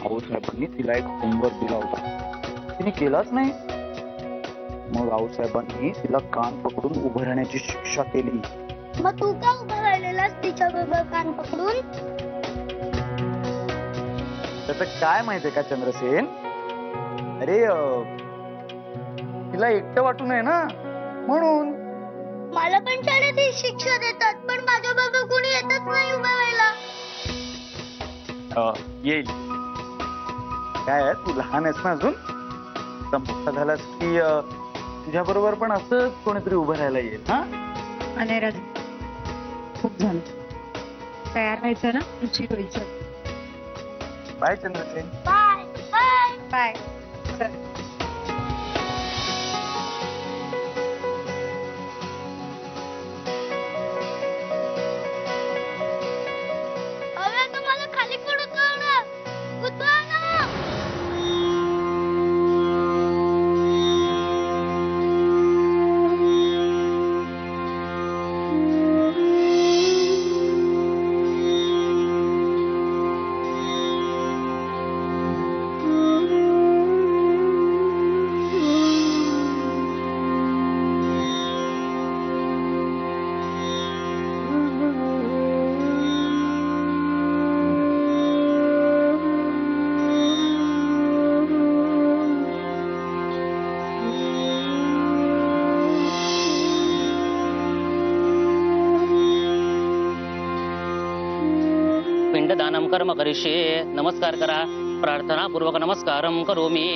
रावसाहेबांनी तिला एक होमवर्क दिला होता, तिने केलाच नाही. मग रावसाहेबांनी तिला कान पकडून उभं राहण्याची शिक्षा केली. मग तू का उभा राहिलेलास तिच्या बरोबर कान पकडून? त्याचं काय माहितीये का चंद्रसेन, अरे तिला एकटं वाटू नये ना म्हणून. मला पण शाळेत ही शिक्षा देतात, पण माझ्या बरोबर कोणी येतच नाही उभा राहायला. येईल. काय तू लहान आहेस ना अजून, मोठा झालास की तुझ्या बरोबर पण असंच कोणीतरी उभं राहायला येईल. हा आणि राजा खूप झालं, तयार व्हायचं ना, उशीर व्हायचं. Bye Chandrasen. Bye bye bye. अरे तुम्हाला खाली पडत ना, उतरा ना. पिंडदानम कर्म करिष्ये. नमस्कार करा. प्रार्थना पूर्वक नमस्कारम करोमी.